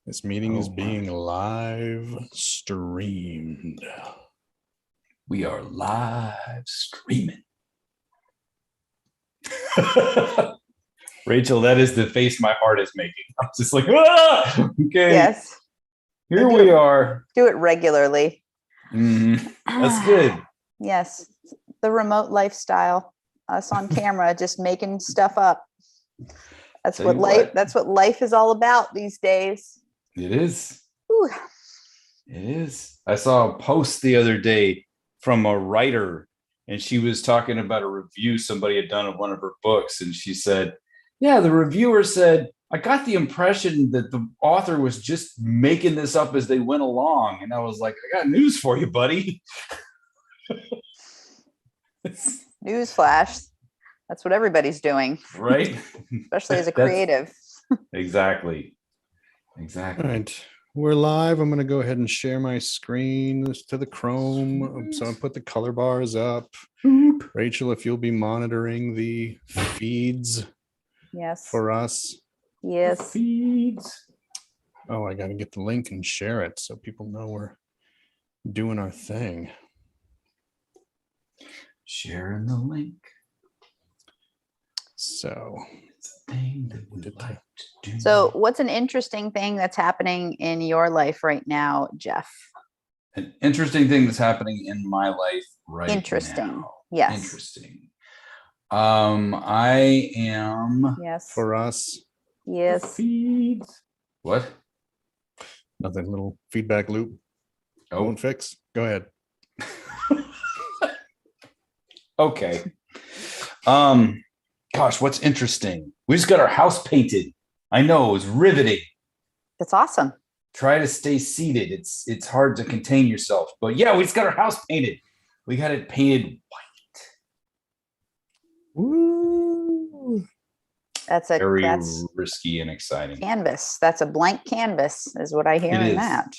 This meeting is being live streamed. We are live streaming. Rachel, that is the face my heart is making. I'm just like, ah! Okay. Yes. Here we are. Do it regularly. That's good. Yes. The remote lifestyle. Us on camera, just making stuff up. That's what life is all about these days. It is. Whew. It is. I saw a post the other day from a writer, and she was talking about a review somebody had done of one of her books, and she said, yeah, the reviewer said, I got the impression that the author was just making this up as they went along. And I was like, I got news for you, buddy. Newsflash. That's what everybody's doing. Right? Especially as a creative. Exactly. All right. We're live. I'm going to go ahead and share my screen to the Chrome. So I put the color bars up. Rachel, if you'll be monitoring the feeds for us. Yes. Feeds. Oh, I got to get the link and share it so people know we're doing our thing. Sharing the link. So, so what's an interesting thing that's happening in your life right now, Jeff? An interesting thing that's happening in my life right now. Interesting. Yes. Interesting. I am. Yes. For us. Yes. Feeds. What? Nothing. Little feedback loop. Oh. Won't fix. Go ahead. Okay. Gosh, what's interesting? We just got our house painted. I know, it was riveting. That's awesome. Try to stay seated. It's hard to contain yourself. But yeah, we just got our house painted. We got it painted white. Woo! That's risky and exciting. Canvas. That's a blank canvas, is what I hear in that.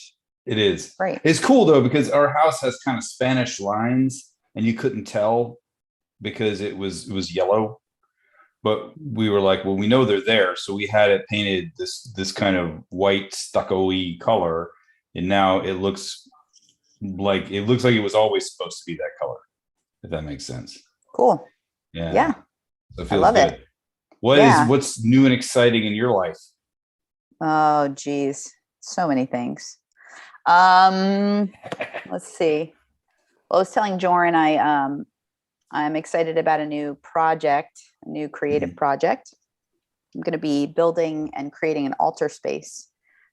It is. Right. It's cool though, because our house has kind of Spanish lines, and you couldn't tell because it was yellow. But we were like, well, we know they're there, so we had it painted this kind of white stucco-y color, and now it looks like it was always supposed to be that color, if that makes sense. Cool. Yeah. So it feels I love good. it. What's new and exciting in your life? Oh, geez, so many things. Let's see. Well, I was telling Joran I'm excited about a new project, a new creative project. I'm going to be building and creating an altar space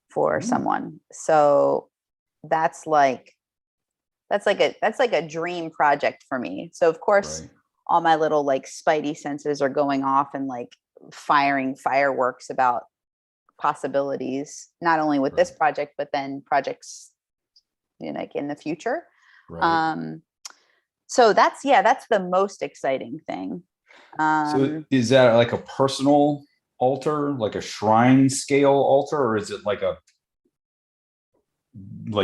for someone. So that's like a dream project for me. So of course, all my little like spidey senses are going off and like firing fireworks about possibilities, not only with this project, but then projects, like in the future. So that's the most exciting thing. So is that like a personal altar, like a shrine scale altar, or is it like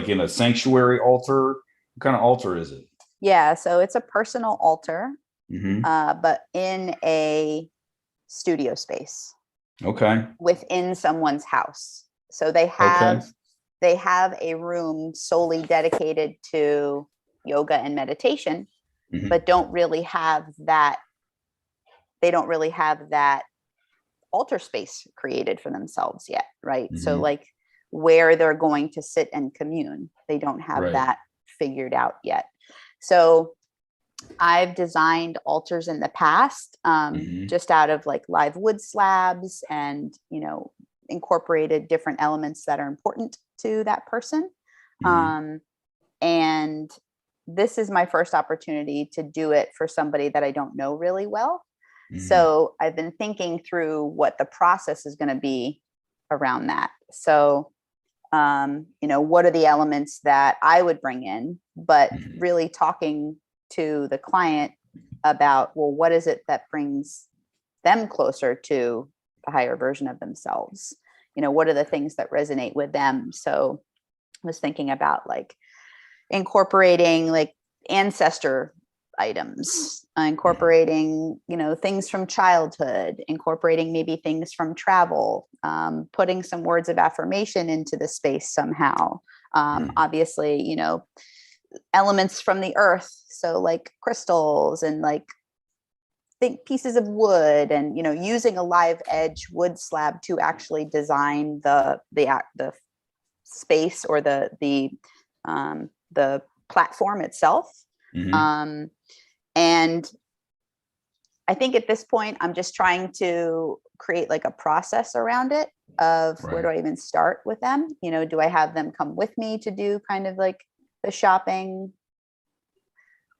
in a sanctuary altar? What kind of altar is it? Yeah, so it's a personal altar, but in a studio space. Okay. Within someone's house. So they have a room solely dedicated to yoga and meditation. But don't really have that. They don't really have that altar space created for themselves yet, right? So like where they're going to sit and commune, they don't have that figured out yet. So I've designed altars in the past, just out of like live wood slabs and, incorporated different elements that are important to that person. And this is my first opportunity to do it for somebody that I don't know really well. So I've been thinking through what the process is going to be around that. So, what are the elements that I would bring in, but really talking to the client about, well, what is it that brings them closer to the higher version of themselves? What are the things that resonate with them? So I was thinking about like incorporating like ancestor items, incorporating, things from childhood, incorporating maybe things from travel, putting some words of affirmation into the space somehow. Obviously, elements from the earth. So like crystals and like pieces of wood, and, using a live edge wood slab to actually design the space or the platform itself. And I think at this point, I'm just trying to create like a process around it of where do I even start with them? Do I have them come with me to do kind of like the shopping,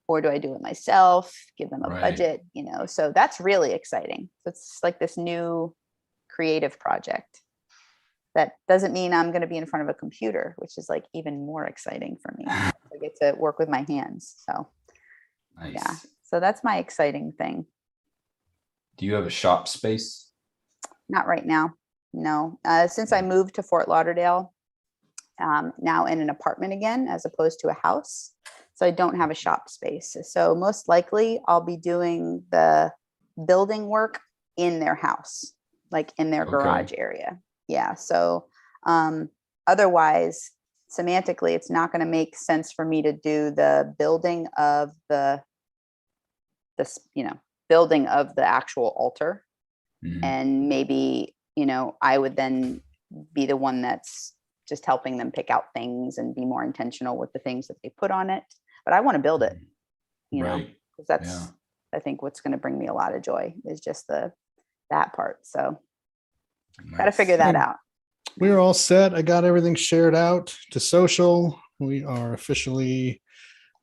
or do I do it myself, give them a budget, so that's really exciting. So it's like this new creative project. That doesn't mean I'm going to be in front of a computer, which is like even more exciting for me. I get to work with my hands. So nice. Yeah, so that's my exciting thing. Do you have a shop space? Not right now. No. Since I moved to Fort Lauderdale, now in an apartment again, as opposed to a house. So I don't have a shop space. So most likely I'll be doing the building work in their house, like in their garage area. Yeah. So otherwise, semantically, it's not going to make sense for me to do the building of the building of the actual altar. And maybe, I would then be the one that's just helping them pick out things and be more intentional with the things that they put on it. But I want to build it, because that's, I think, what's going to bring me a lot of joy is just that part. So got to figure that out. We're all set. I got everything shared out to social. We are officially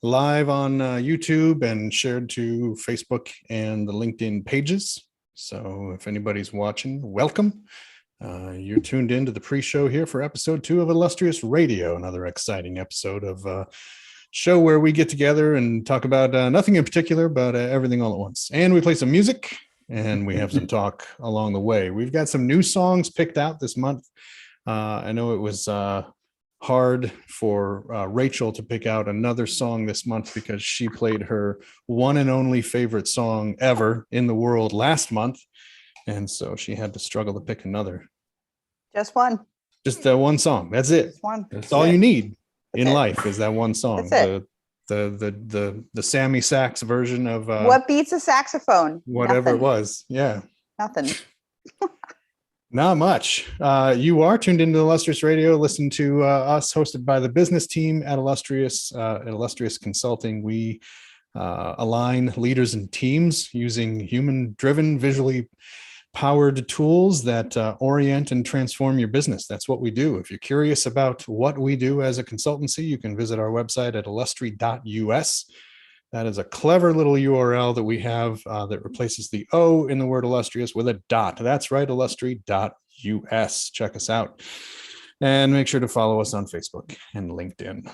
live on YouTube and shared to Facebook and the LinkedIn pages. So if anybody's watching, welcome. You're tuned into the pre-show here for episode 2 of Illustrious Radio, another exciting episode of a show where we get together and talk about nothing in particular, but everything all at once. And we play some music and we have some talk along the way. We've got some new songs picked out this month. I know it was hard for Rachel to pick out another song this month because she played her one and only favorite song ever in the world last month. And so she had to struggle to pick another. Just one. Just one song. That's it. Just one. That's all you need in it. life is that one song. That's The Sammy Sax version of what beats a saxophone? Whatever Nothing. It was. Yeah. Nothing. Not much. You are tuned into Illustrious Radio. Listen to us, hosted by the business team at Illustrious Consulting. We align leaders and teams using human-driven, visually powered tools that orient and transform your business. That's what we do. If you're curious about what we do as a consultancy, you can visit our website at illustri.us. That is a clever little URL that we have that replaces the O in the word illustrious with a dot. That's right, illustri.us. Check us out. And make sure to follow us on Facebook and LinkedIn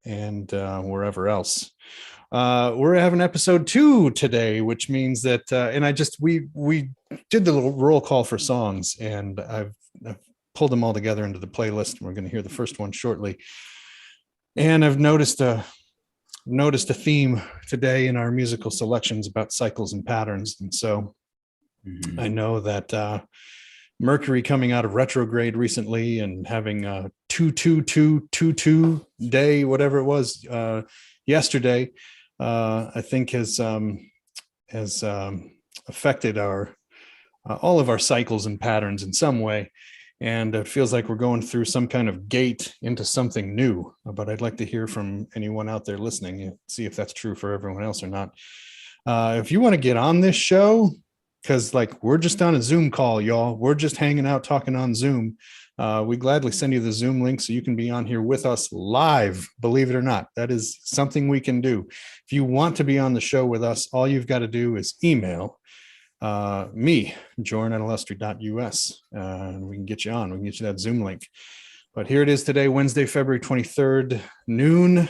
and wherever else. We're having episode 2 today, which means that, we did the little roll call for songs, and I've pulled them all together into the playlist. We're going to hear the first one shortly. And I've noticed a theme today in our musical selections about cycles and patterns. And so I know that Mercury coming out of retrograde recently and having a 2-2-2-2-2 day, whatever it was, yesterday, I think has affected all of our cycles and patterns in some way. And it feels like we're going through some kind of gate into something new. But I'd like to hear from anyone out there listening and see if that's true for everyone else or not. If you want to get on this show, because we're just on a Zoom call, y'all. We're just hanging out talking on Zoom. We gladly send you the Zoom link so you can be on here with us live, believe it or not. That is something we can do. If you want to be on the show with us, all you've got to do is email me, jordan@illustri.us, and we can get you on. We can get you that Zoom link. But here it is today, Wednesday, February 23rd, noon,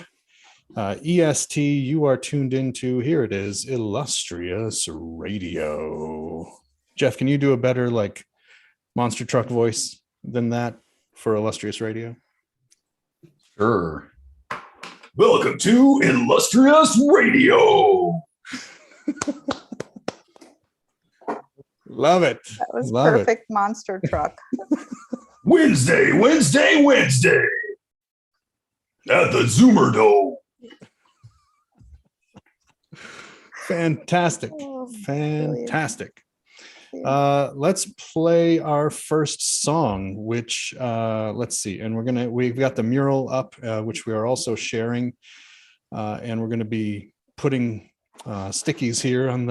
EST. You are tuned into, here it is, Illustrious Radio. Jeff, can you do a better monster truck voice than that for Illustrious Radio? Sure. Welcome to Illustrious Radio. Love it. That was Love perfect monster truck. Wednesday at the Zoomer Dome. Fantastic. Oh, brilliant. Fantastic. Let's play our first song, which let's see. And we've got the mural up, which we are also sharing. And we're going to be putting stickies here on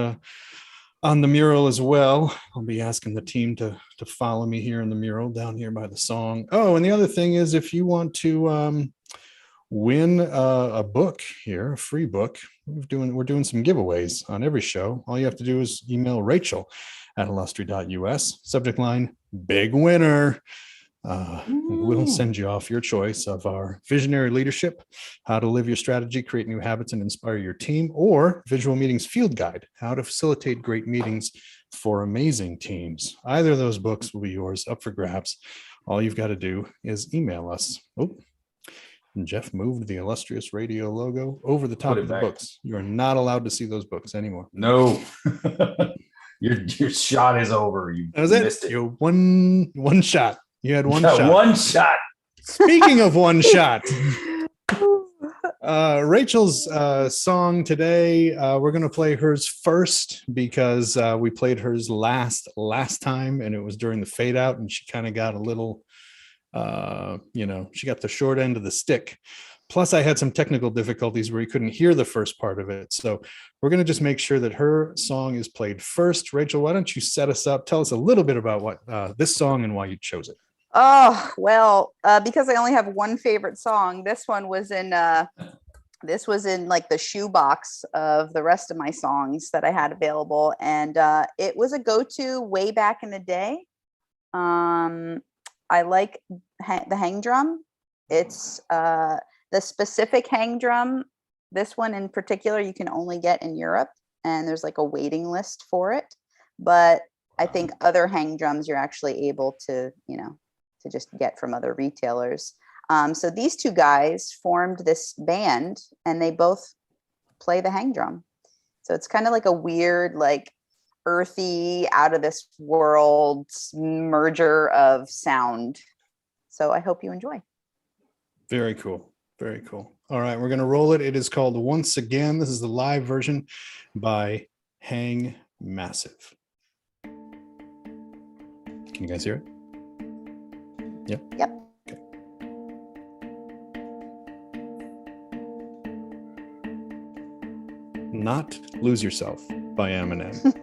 the mural as well. I'll be asking the team to follow me here in the mural down here by the song. Oh, and the other thing is, if you want to win a book here, a free book, we're doing some giveaways on every show. All you have to do is email Rachel at illustri.us, subject line big winner. And we'll send you off your choice of our visionary leadership, how to live your strategy, create new habits, and inspire your team, or visual meetings field guide, how to facilitate great meetings for amazing teams. Either of those books will be yours, up for grabs. All you've got to do is email us. Oh, and Jeff moved the Illustrious Radio logo over the top Put it of the back. books. You are not allowed to see those books anymore. No. Your shot is over. You That was missed it. it. You one shot. You had one shot. One shot. Speaking of one shot, Rachel's song today, we're going to play hers first because we played hers last time, and it was during the fade out, and she kind of got a little, she got the short end of the stick. Plus, I had some technical difficulties where you couldn't hear the first part of it. So we're going to just make sure that her song is played first. Rachel, why don't you set us up? Tell us a little bit about what this song and why you chose it. Oh, well, because I only have one favorite song, this one was in like the shoebox of the rest of my songs that I had available. And it was a go-to way back in the day. I like the hang drum. It's the specific hang drum. This one in particular, you can only get in Europe, and there's like a waiting list for it. But I think other hang drums you're actually able to, to just get from other retailers. So these two guys formed this band, and they both play the hang drum. So it's kind of like a weird, like earthy, out of this world merger of sound. So I hope you enjoy. Very cool. Very cool. All right, we're going to roll it. It is called Once Again. This is the live version by Hang Massive. Can you guys hear it? Yep. Yep. Okay. Not Lose Yourself by Eminem.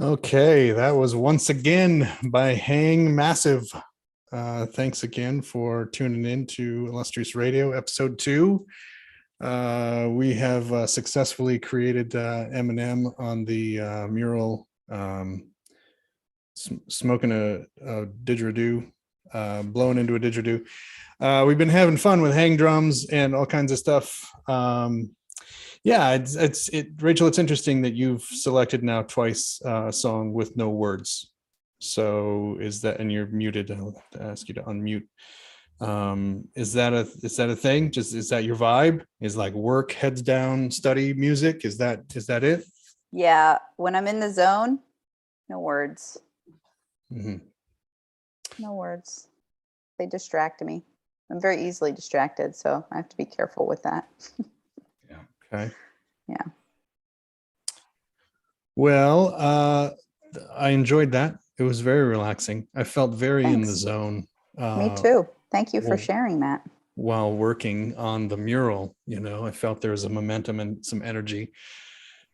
Okay, that was once again by Hang Massive. Thanks again for tuning in to Illustrious Radio, episode 2. We have successfully created Eminem on the mural, smoking a didgeridoo, blowing into a didgeridoo. We've been having fun with hang drums and all kinds of stuff. Yeah, Rachel, it's interesting that you've selected now twice a song with no words. So is that, and you're muted, I'll have to ask you to unmute. Is that a thing? Just, is that your vibe? Is like work, heads down, study music? Is that it? Yeah, when I'm in the zone, no words. Mm-hmm. No words. They distract me. I'm very easily distracted, so I have to be careful with that. Okay. Yeah. Well, I enjoyed that. It was very relaxing. I felt very in the Thanks. zone. Me too. Thank you for well, sharing that. While working on the mural, I felt there was a momentum and some energy,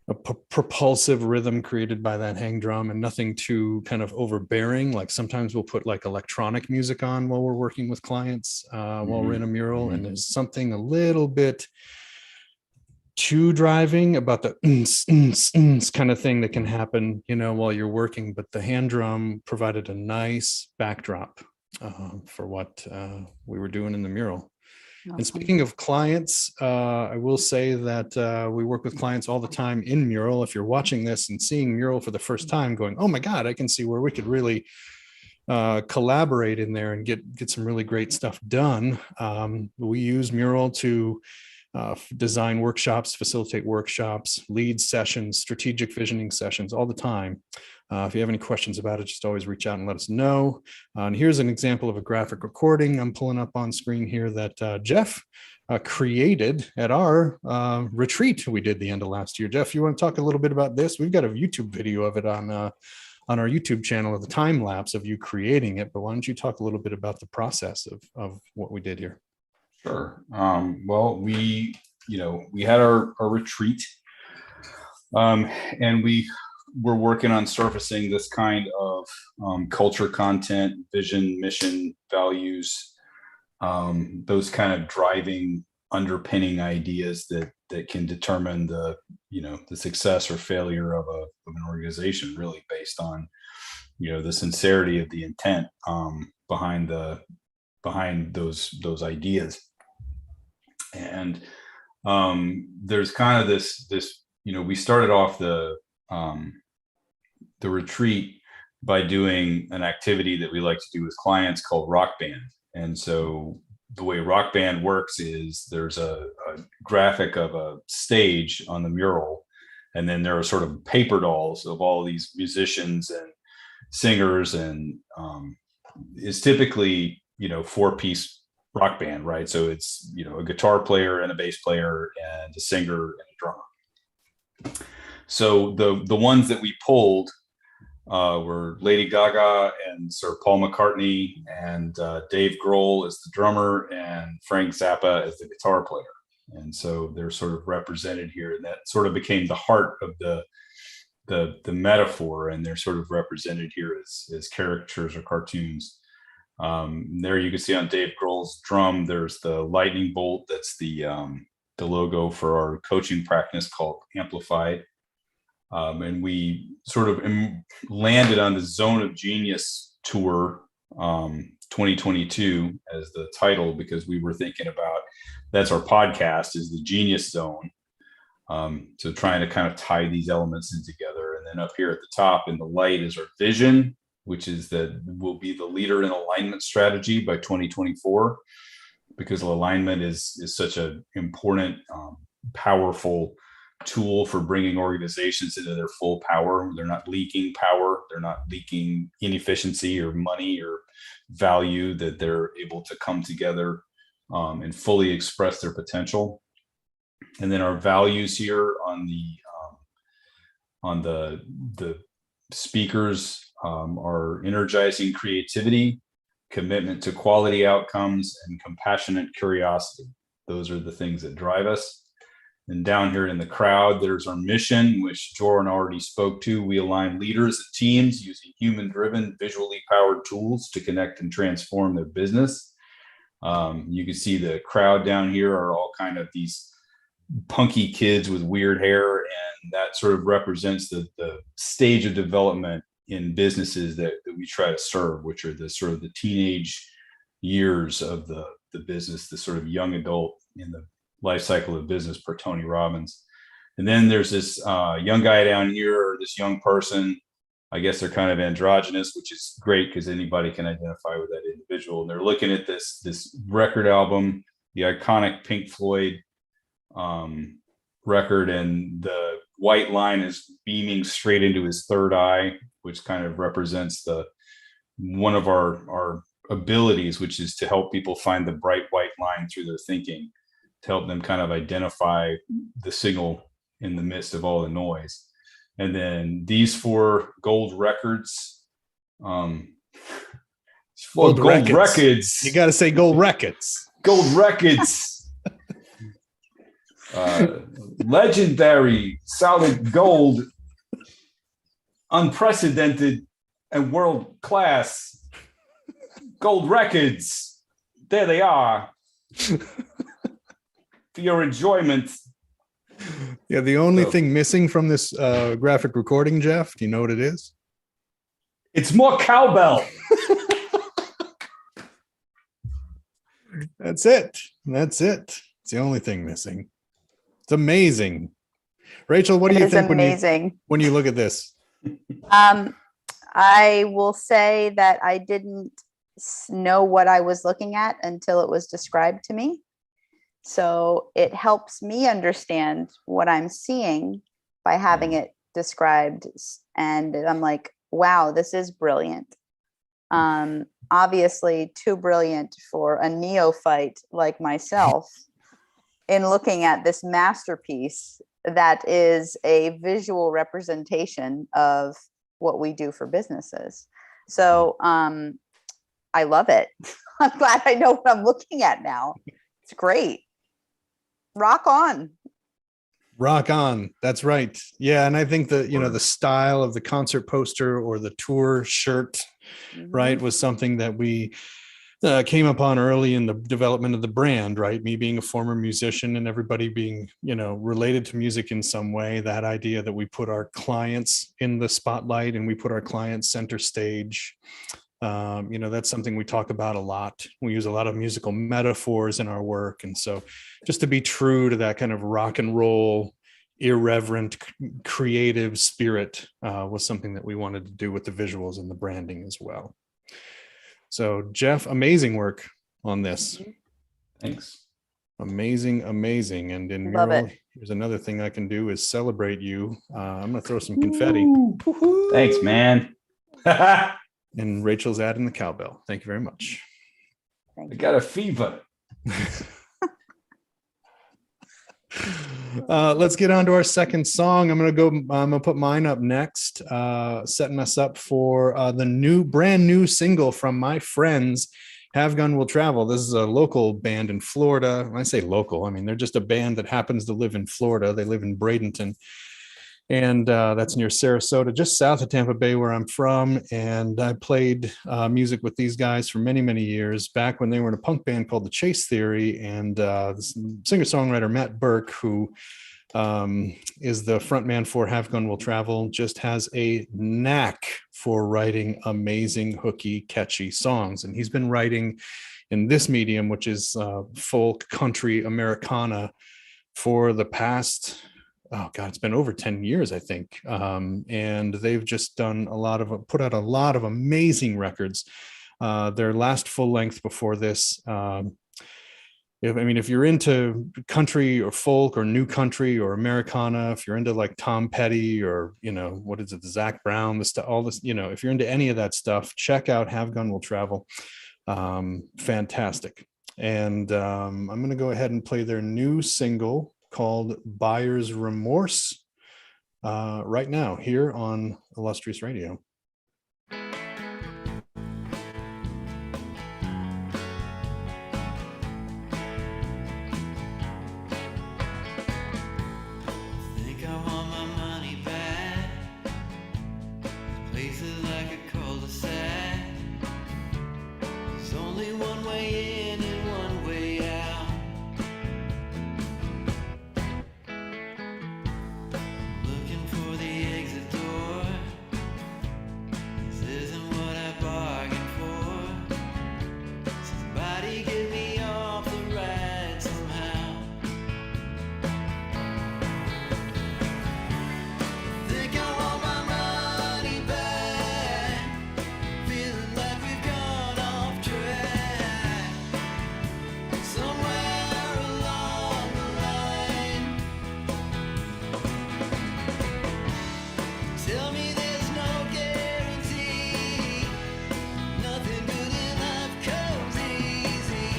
a propulsive rhythm created by that hang drum, and nothing too kind of overbearing. Like sometimes we'll put like electronic music on while we're working with clients, while we're in a mural, and there's something a little bit too driving about the kind of thing that can happen, while you're working. But the hand drum provided a nice backdrop for what we were doing in the mural. Awesome. And speaking of clients, I will say that we work with clients all the time in mural. If you're watching this and seeing mural for the first time, going, oh my God, I can see where we could really collaborate in there and get some really great stuff done. We use mural to design workshops, facilitate workshops, lead sessions, strategic visioning sessions all the time. If you have any questions about it, just always reach out and let us know. And here's an example of a graphic recording I'm pulling up on screen here that Jeff created at our retreat we did the end of last year. Jeff, you want to talk a little bit about this? We've got a YouTube video of it on our YouTube channel, of the time lapse of you creating it. But why don't you talk a little bit about the process of what we did here? Sure. Well, we had our retreat, and we were working on surfacing this kind of culture, content, vision, mission, values, those kind of driving, underpinning ideas that can determine the success or failure of an organization, really based on the sincerity of the intent behind those ideas. And there's kind of this we started off the retreat by doing an activity that we like to do with clients called Rock Band. And so the way Rock Band works is there's a graphic of a stage on the mural, and then there are sort of paper dolls of all these musicians and singers, and it's typically 4-piece rock band, right? So it's a guitar player and a bass player and a singer and a drummer. So the ones that we pulled were Lady Gaga and Sir Paul McCartney, and Dave Grohl as the drummer, and Frank Zappa as the guitar player. And so they're sort of represented here, and that sort of became the heart of the metaphor, and they're sort of represented here as caricatures or cartoons. There you can see on Dave Grohl's drum, there's the lightning bolt. That's the logo for our coaching practice called Amplified. And we sort of landed on the Zone of Genius tour 2022 as the title, because we were thinking about, that's our podcast, is the Genius Zone. So trying to kind of tie these elements in together. And then up here at the top in the light is our vision, which is that we'll be the leader in alignment strategy by 2024, because alignment is such an important, powerful tool for bringing organizations into their full power. They're not leaking power. They're not leaking inefficiency or money or value, that they're able to come together and fully express their potential. And then our values here on the speakers are energizing creativity, commitment to quality outcomes, and compassionate curiosity. Those are the things that drive us. And down here in the crowd, there's our mission, which Joran already spoke to. We align leaders and teams using human-driven, visually powered tools to connect and transform their business. You can see the crowd down here are all kind of these punky kids with weird hair, and that sort of represents the stage of development in businesses that we try to serve, which are the sort of the teenage years of the business, the sort of young adult in the life cycle of business per Tony Robbins. And then there's this young guy down here, or this young person. I guess they're kind of androgynous, which is great because anybody can identify with that individual. And they're looking at this record album, the iconic Pink Floyd record, and the white line is beaming straight into his third eye, which kind of represents one of our abilities, which is to help people find the bright white line through their thinking, to help them kind of identify the signal in the midst of all the noise. And then these 4 gold records, gold records. You got to say gold records. Gold records. Legendary, solid gold, unprecedented, and world class gold records. There they are. For your enjoyment. Yeah, the only thing missing from this graphic recording, Jeff, do you know what it is? It's more cowbell. That's it. It's the only thing missing. It's amazing. Rachel, what do you think when you look at this? I will say that I didn't know what I was looking at until it was described to me. So it helps me understand what I'm seeing by having it described. And I'm like, wow, this is brilliant. Obviously too brilliant for a neophyte like myself in looking at this masterpiece that is a visual representation of what we do for businesses. So I love it. I'm glad I know what I'm looking at now. It's great. Rock on. Rock on. That's right. Yeah. And I think that, the style of the concert poster or the tour shirt, right, was something that we came upon early in the development of the brand, right? Me being a former musician and everybody being, related to music in some way, that idea that we put our clients in the spotlight and we put our clients center stage. That's something we talk about a lot. We use a lot of musical metaphors in our work. And so just to be true to that kind of rock and roll, irreverent, creative spirit was something that we wanted to do with the visuals and the branding as well. So Jeff, amazing work on this. Thanks. Amazing. And in mural, here's another thing I can do is celebrate you. I'm going to throw some confetti. Thanks, man. And Rachel's adding the cowbell. Thank you very much. I got a fever. Let's get on to our second song. I'm gonna put mine up next, setting us up for the brand new single from my friends, Have Gun Will Travel. This is a local band in Florida. When I say local, I mean they're just a band that happens to live in Florida. They live in Bradenton. And that's near Sarasota, just south of Tampa Bay, where I'm from. And I played music with these guys for many, many years, back when they were in a punk band called The Chase Theory. And this singer-songwriter Matt Burke, who is the frontman for Have Gun Will Travel, just has a knack for writing amazing, hooky, catchy songs. And he's been writing in this medium, which is folk, country, Americana, for the past... it's been over 10 years, I think. And they've just put out a lot of amazing records. Their last full length before this, if you're into country or folk or new country or Americana, if you're into like Tom Petty or, the Zach Brown, all this, if you're into any of that stuff, check out Have Gun Will Travel. Fantastic. And I'm going to go ahead and play their new single called Buyer's Remorse right now here on Illustrious Radio. Faces like a cul-de-sac. There's only one way in and one way out. Looking for the exit door. This isn't what I bargained for. Somebody get me off the ride somehow. Think I want my money back. Feeling like we've gone off track. Somewhere along the line. Tell me there's no guarantee. Nothing good in life comes easy.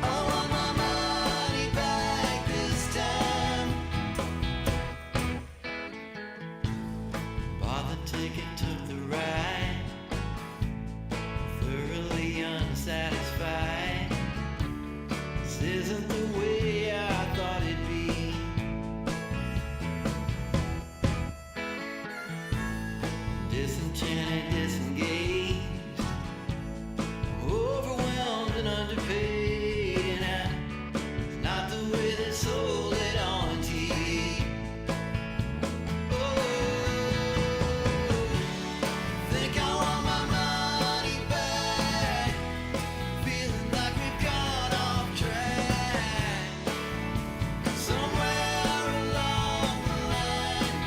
I want my money back this time. Bought the ticket, took the ride. Thoroughly unsatisfied. This isn't the way I thought it'd be. Disenchanted, disengaged, overwhelmed and underpaid, and it's not the way they sold it on TV. Oh, think I want my money back. Feeling like we've gone off track. Somewhere along the line.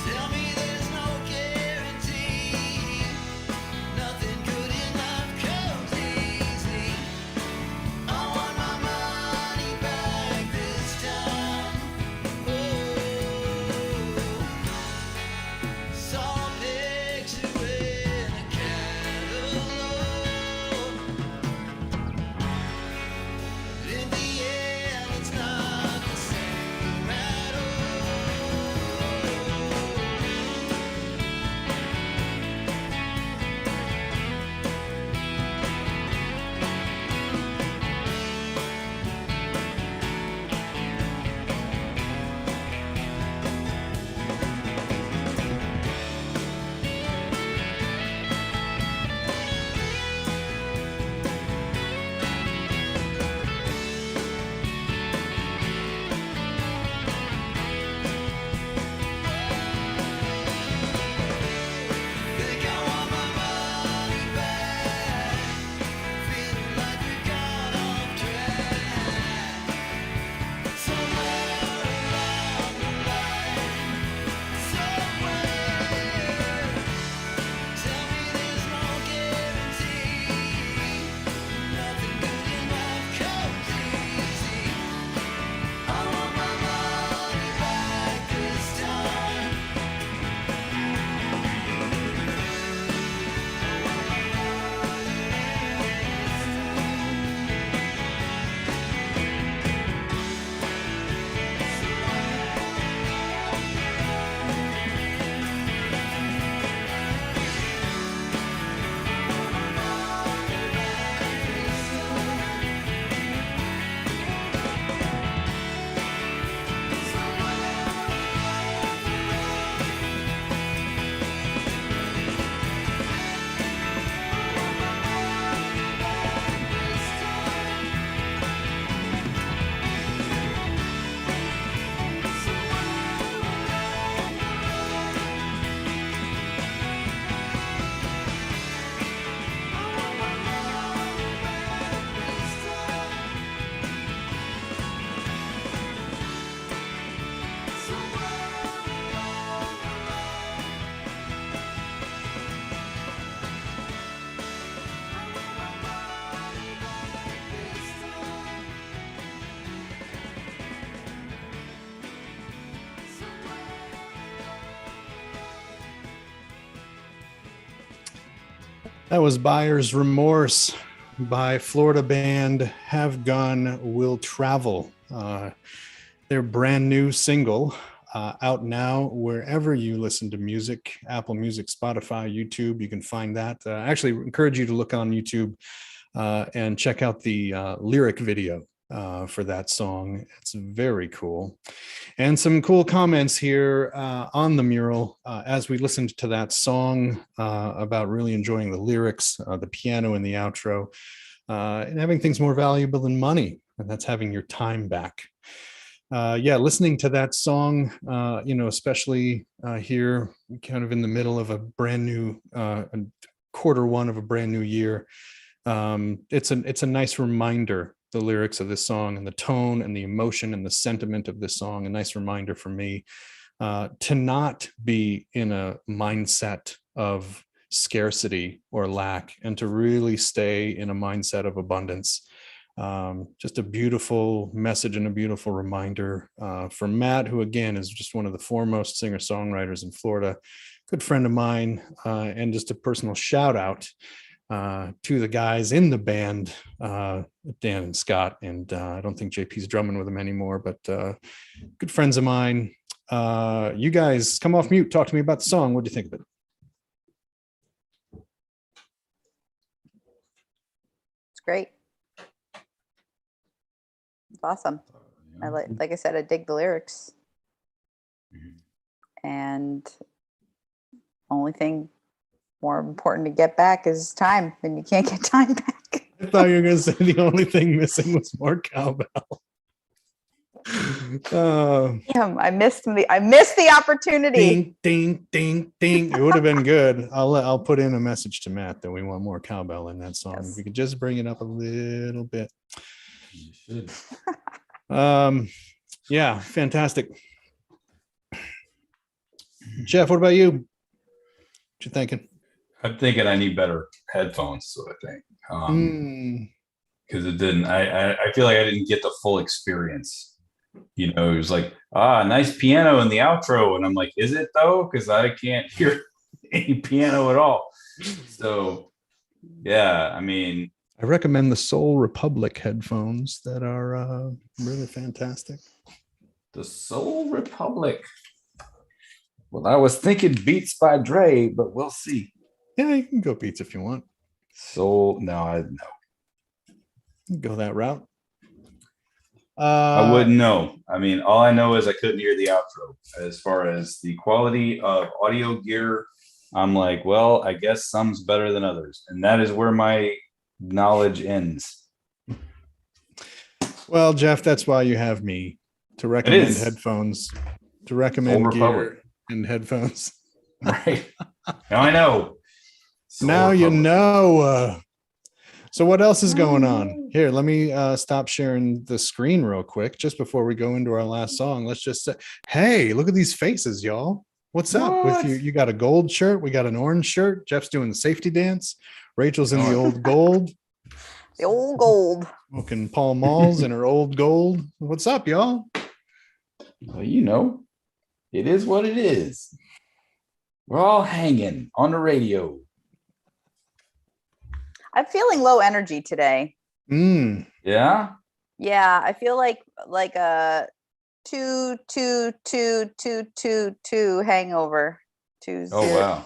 Tell me there's no guarantee. Nothing good in life comes easy. I want my money back this time. Oh, saw a picture in a catalog. But in the end, it's not the same at all. Think I want my money back. Feeling like we've gone off track. Somewhere along the line. Somewhere. Tell me there's no guarantee. Nothing good in life comes easy. I want my money back this time. That was Buyer's Remorse by Florida band Have Gun Will Travel. Their brand new single out now wherever you listen to music, Apple Music, Spotify, YouTube. You can find that. I actually encourage you to look on YouTube and check out the lyric video for that song. It's very cool. And some cool comments here on the mural as we listened to that song about really enjoying the lyrics, the piano in the outro, and having things more valuable than money. And that's having your time back. Yeah, listening to that song, especially here, kind of in the middle of a brand new quarter one of a brand new year. It's a nice reminder, the lyrics of this song and the tone and the emotion and the sentiment of this song, a nice reminder for me to not be in a mindset of scarcity or lack, and to really stay in a mindset of abundance. Just a beautiful message and a beautiful reminder for Matt, who again is just one of the foremost singer-songwriters in Florida, good friend of mine, and just a personal shout out to the guys in the band, Dan and Scott, and I don't think JP's drumming with them anymore, but good friends of mine. You guys come off mute, talk to me about the song. What do you think of it? It's great. It's awesome. I like I said, I dig the lyrics. And only thing more important to get back is time, and you can't get time back. I thought you were going to say the only thing missing was more cowbell. Damn, I missed the opportunity. Ding, ding, ding, ding. It would have been good. I'll put in a message to Matt that we want more cowbell in that song. Yes. If we could just bring it up a little bit. You should. Yeah, fantastic. Jeff, what about you? What you thinking? I'm thinking I need better headphones. So I think because it didn't. I feel like I didn't get the full experience. It was like nice piano in the outro, and I'm like, is it though? Because I can't hear any piano at all. So yeah, I mean, I recommend the Soul Republic headphones that are really fantastic. the Soul Republic. Well, I was thinking Beats by Dre, but we'll see. Yeah, you can go Beats if you want. No. You can go that route. I wouldn't know. I mean, all I know is I couldn't hear the outro. As far as the quality of audio gear, I'm like, well, I guess some's better than others. And that is where my knowledge ends. Well, Jeff, that's why you have me to recommend headphones, to recommend gear and headphones. Right. Now I know. Now you know. So what else is going on here? Let me stop sharing the screen real quick just before we go into our last song. Let's just say, hey, look at these faces, y'all. What's up with you? You got a gold shirt. We got an orange shirt. Jeff's doing the safety dance. Rachel's in the old gold. The old gold. Smoking Pall Malls in her old gold. What's up, y'all? Well, it is what it is. We're all hanging on the radio. I'm feeling low energy today. Yeah. Yeah, I feel like a 2 hangover. Two. Oh wow.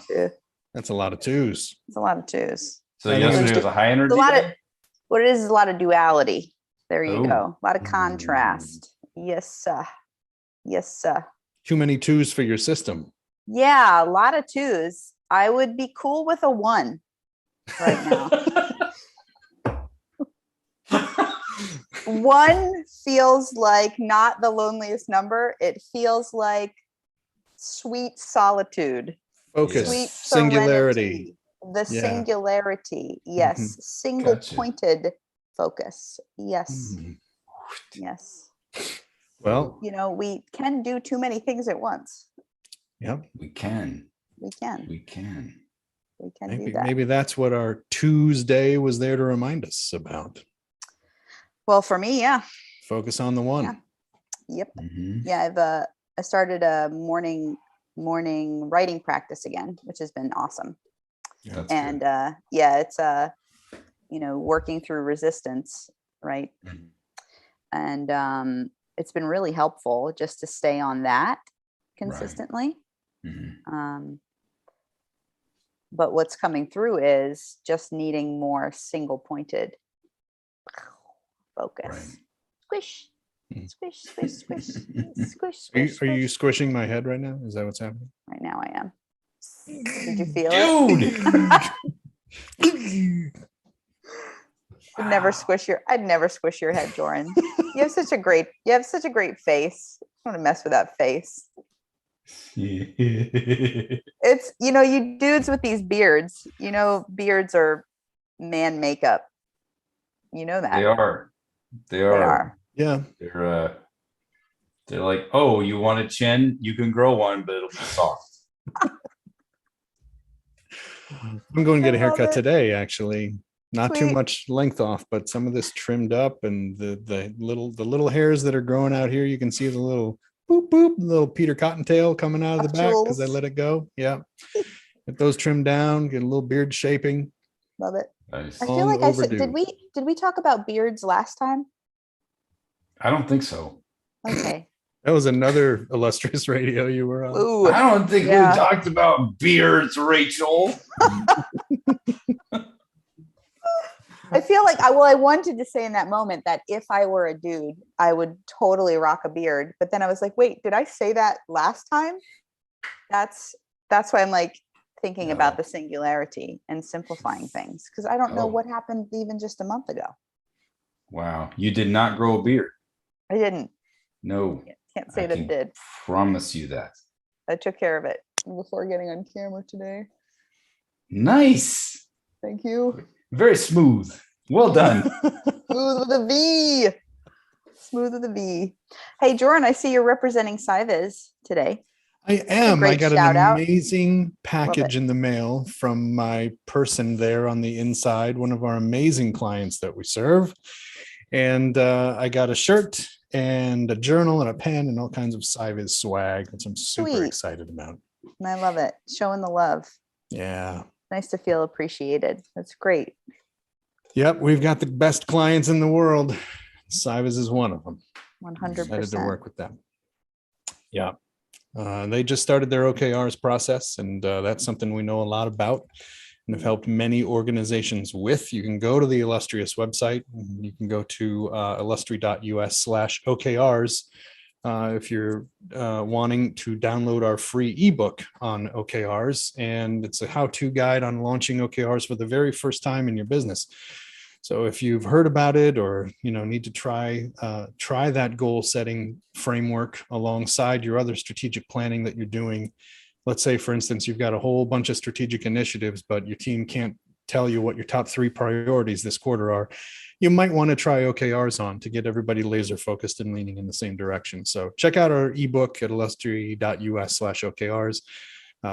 That's a lot of twos. It's a lot of twos. So yesterday was a high energy. What it is a lot of duality. There you go. A lot of Mm. contrast. Yes, sir. Yes, sir. Too many twos for your system. Yeah, a lot of twos. I would be cool with a 1 right now. 1 feels like not the loneliest number. It feels like sweet solitude. Focus. Sweet Singularity. The singularity. Yes. Single pointed focus. Yes. Yes. Well, we can do too many things at once. Yep. We can. We can Maybe, do that. maybe that's what our Tuesday was there to remind us about. Well, for me, yeah. Focus on the one. Yeah. Yep. Mm-hmm. Yeah, I started a morning writing practice again, which has been awesome. That's and good. it's working through resistance, right? Mhm. And it's been really helpful just to stay on that consistently. Mhm. But what's coming through is just needing more single pointed focus. Squish. Hmm. Squish, squish, squish, squish, Are you, squish, are you squish. squishing my head right now? Is that what's happening? Right now I am. Did you feel it? Dude. I'd never squish your head, Joran. You have such a great face. I don't want to mess with that face. It's, you dudes with these beards, beards are man makeup. You know that. They are. They are. Yeah. They're like, oh, you want a chin? You can grow one, but it'll be soft. I'm going to get a I love haircut it. today, actually. Not too Sweet. much length off, but some of this trimmed up, and the little hairs that are growing out here, you can see the little boop boop, little Peter Cottontail coming out of the back because I Pustules. let it go. Yeah. Get those trimmed down, get a little beard shaping. Love it. Nice. I feel Long like I said, overdue. did we talk about beards last time? I don't think so. Okay. That was another illustrious radio you were on. Ooh. I don't think Yeah. we talked about beards, Rachel. I feel like I wanted to say in that moment that if I were a dude, I would totally rock a beard. But then I was like, wait, did I say that last time? That's why I'm like thinking No. about the singularity and simplifying things, because I don't know Oh. what happened even just a month ago. Wow. You did not grow a beard. I didn't. No. Can't say I that can it did. promise you that. I took care of it before getting on camera today. Nice. Thank you. Very smooth. Well done. Smooth with a V. Smooth with a V. Hey, Joran, I see you're representing Cyviz today. I am. I great got an shout out. amazing package it. in the mail from my person there on the inside, one of our amazing clients that we serve. And I got a shirt and a journal and a pen and all kinds of Cyviz swag, which I'm super Sweet. excited about. And I love it. Showing the love. Yeah. Nice to feel appreciated. That's great. Yep. We've got the best clients in the world. Cyviz is one of them. 100%. Excited to work with them. Yeah. They just started their OKRs process, and that's something we know a lot about and have helped many organizations with. You can go to the Illustrious website. You can go to illustri.us/OKRs if you're wanting to download our free ebook on OKRs. And it's a how-to guide on launching OKRs for the very first time in your business. So if you've heard about it, or need to try that goal setting framework alongside your other strategic planning that you're doing. Let's say, for instance, you've got a whole bunch of strategic initiatives, but your team can't tell you what your top 3 priorities this quarter are. You might want to try OKRs on to get everybody laser focused and leaning in the same direction. So check out our ebook at illustri.us/OKRs.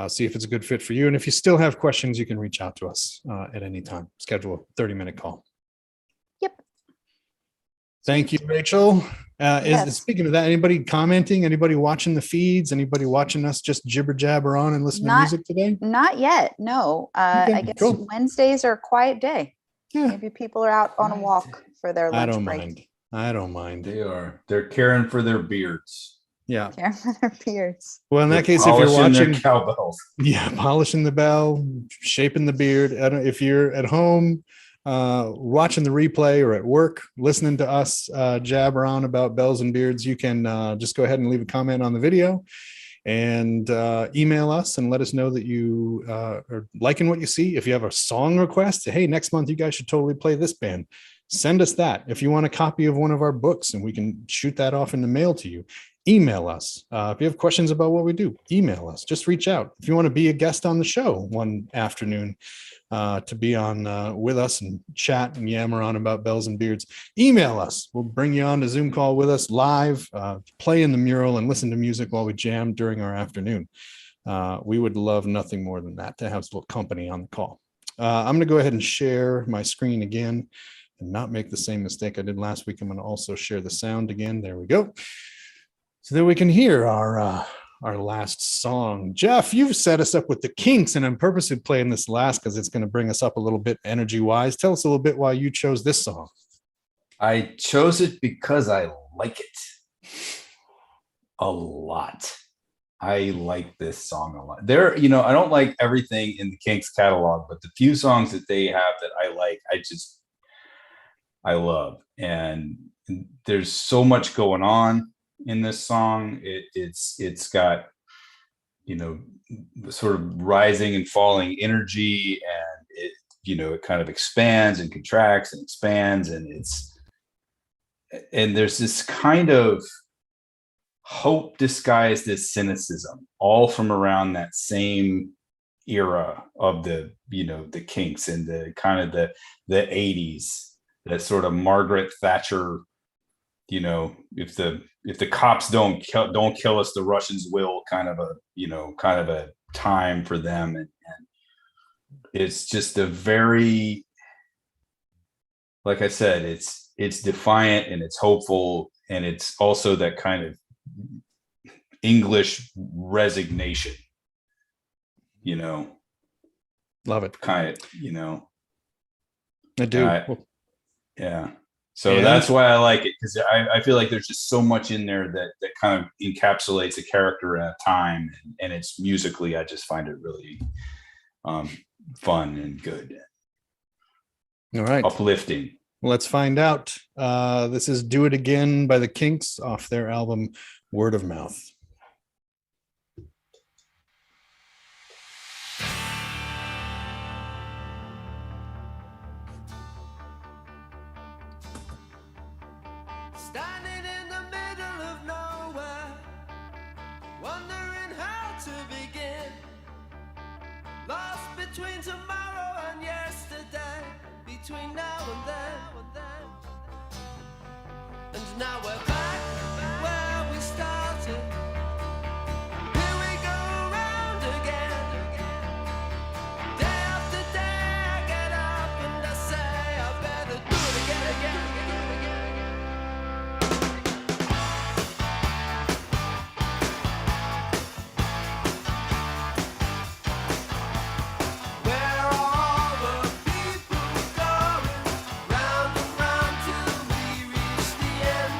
See if it's a good fit for you. And if you still have questions, you can reach out to us at any time. Schedule a 30-minute call. Yep. Thank you, Rachel. Yes. Speaking of that, anybody commenting, anybody watching the feeds, anybody watching us just jibber jabber on and listen to Not- music today? Not yet. No. Okay, I guess cool. Wednesdays are a quiet day. Yeah, Maybe people are out on a walk for their I lunch don't break. mind. I don't mind. They're caring for their beards. Yeah. Caring for their beards. Well, in that They're case, if you're polishing their watching, cowbells. yeah, polishing the bell, shaping the beard. If you're at home, watching the replay, or at work listening to us jabber on about bells and beards, you can just go ahead and leave a comment on the video and email us and let us know that you are liking what you see. If you have a song request, hey, next month you guys should totally play this band, send us that. If you want a copy of one of our books and we can shoot that off in the mail to you, email us. If you have questions about what we do, email us. Just reach out. If you want to be a guest on the show one afternoon, to be on with us and chat and yammer on about bells and beards, email us. We'll bring you on a Zoom call with us live, play in the mural and listen to music while we jam during our afternoon. We would love nothing more than that, to have a little company on the call. I'm going to go ahead and share my screen again and not make the same mistake I did last week. I'm going to also share the sound again. There we go. So that we can hear our last song. Jeff, you've set us up with the Kinks, and I'm purposely playing this last because it's going to bring us up a little bit energy wise. Tell us a little bit why you chose this song. I chose it because I like it a lot. I like this song a lot. I don't like everything in the Kinks catalog, but the few songs that they have that I like, I love. And there's so much going on in this song. It's got, you know, sort of rising and falling energy, and it, you know, it kind of expands and contracts and expands, and there's this kind of hope disguised as cynicism, all from around that same era of the, you know, the Kinks and the kind of the 80s, that sort of Margaret Thatcher, you know, if the cops don't kill us, the Russians will, kind of a, you know, kind of a time for them. And it's just a very, like I said, it's defiant and it's hopeful, and it's also that kind of English resignation, you know. Love it. Kind of, you know. I do. Yeah. So And- that's why I like it, because I feel like there's just so much in there that kind of encapsulates a character at a time, and it's musically, I just find it really fun and good, All right. uplifting. Let's find out. This is Do It Again by the Kinks off their album Word of Mouth. Standing in the middle of nowhere, wondering how to begin. Lost between tomorrow and yesterday, between now and then. And now we're back where we started. Here we go round again. Day after day I get up and I say I better do it again. Where are all the people going? Round and round till we reach the end.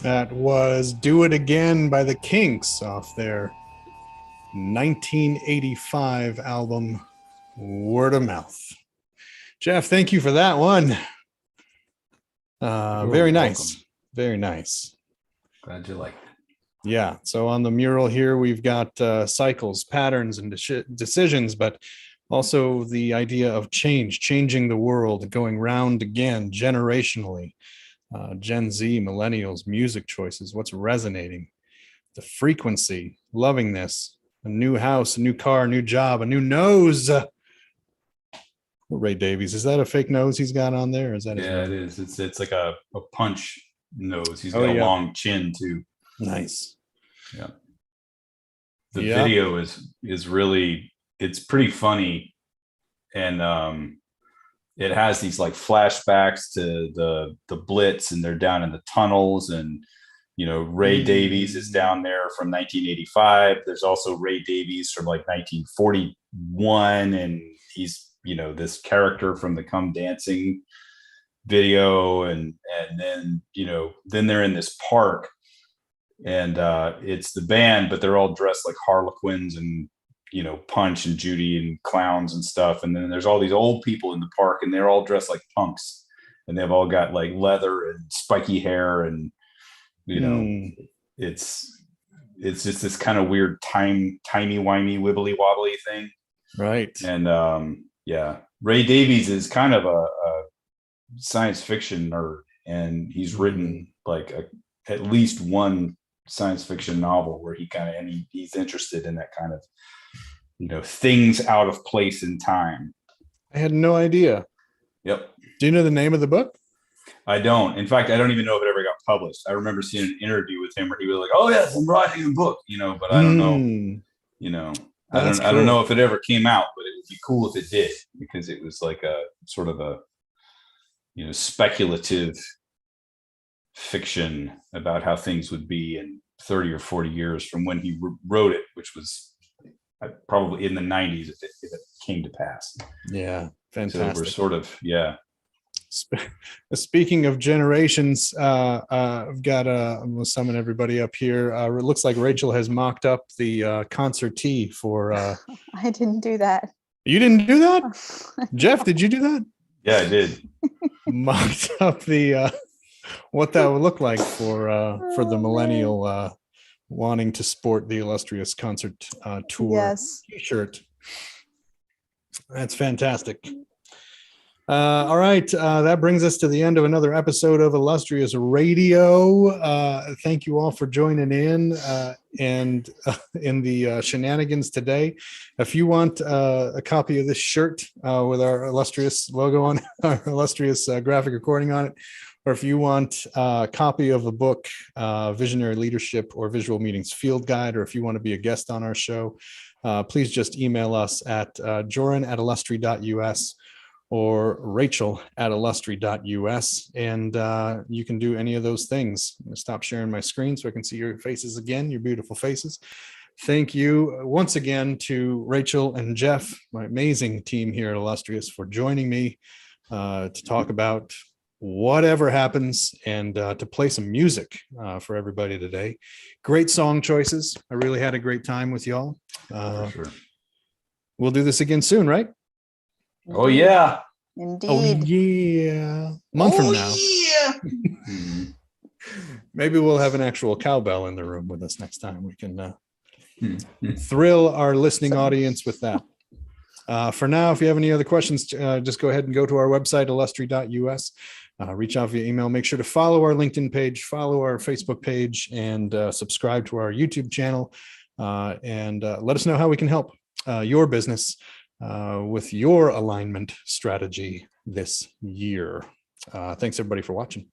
That was Do It Again by the Kinks off their 1985 album, Word of Mouth. Jeff, thank you for that one. Very nice. welcome. Very nice. Glad you liked it. Yeah. So on the mural here, we've got cycles, patterns, and decisions, but also the idea of change, changing the world, going round again generationally. Gen Z, millennials, music choices, what's resonating, the frequency, loving this, a new house, a new car, a new job, a new nose. Ray Davies, is that a fake nose he's got on there? Or is that his Yeah, nose? it is. It's like a punch nose. He's Oh, got a yeah. long chin too. Nice. Yeah. The Yeah. video is really, it's pretty funny, and it has these like flashbacks to the Blitz, and they're down in the tunnels, and Ray Davies is down there from 1985. There's also Ray Davies from like 1941, and he's this character from the Come Dancing video, and then then they're in this park, and it's the band, but they're all dressed like Harlequins and Punch and Judy and clowns and stuff. And then there's all these old people in the park, and they're all dressed like punks, and they've all got like leather and spiky hair, and it's just this kind of weird timey-wimey wibbly wobbly thing. Right. And yeah, Ray Davies is kind of a science fiction nerd, and he's written like at least one science fiction novel where he's interested in that kind of things out of place in time. I had no idea. Yep. Do you know the name of the book? I don't. In fact, I don't even know if it ever got published. I remember seeing an interview with him where he was like, "Oh yes, I'm writing a book," but I don't know. I don't know if it ever came out, but it would be cool if it did, because it was like a sort of a speculative fiction about how things would be in 30 or 40 years from when he wrote it, which was probably in the 90s if it came to pass. Yeah, fantastic. So we're sort of, yeah. Speaking of generations, I've got I'm gonna summon everybody up here. It looks like Rachel has mocked up the concertee for. I didn't do that. You didn't do that, Jeff? Did you do that? Yeah, I did. Mocked up the what that would look like for the millennial wanting to sport the Illustrious concert tour Yes. T-shirt. That's fantastic. All right, that brings us to the end of another episode of Illustrious Radio. Thank you all for joining in and in the shenanigans today. If you want a copy of this shirt with our Illustrious logo on, our Illustrious graphic recording on it, or if you want a copy of the book, Visionary Leadership or Visual Meetings Field Guide, or if you want to be a guest on our show, please just email us at joran@illustri.us or rachel@illustri.us, and you can do any of those things. I'm gonna stop sharing my screen so I can see your faces again, your beautiful faces. Thank you once again to Rachel and Jeff, my amazing team here at Illustrious, for joining me to talk about whatever happens and to play some music for everybody today. Great song choices. I really had a great time with y'all. For sure. We'll do this again soon, right? Oh yeah. Indeed. Oh yeah. Month from now. Yeah. Maybe we'll have an actual cowbell in the room with us next time. We can thrill our listening audience with that. For now, if you have any other questions, just go ahead and go to our website, illustri.us. Reach out via email. Make sure to follow our LinkedIn page, follow our Facebook page, and subscribe to our YouTube channel. And let us know how we can help your business with your alignment strategy this year. Thanks everybody for watching.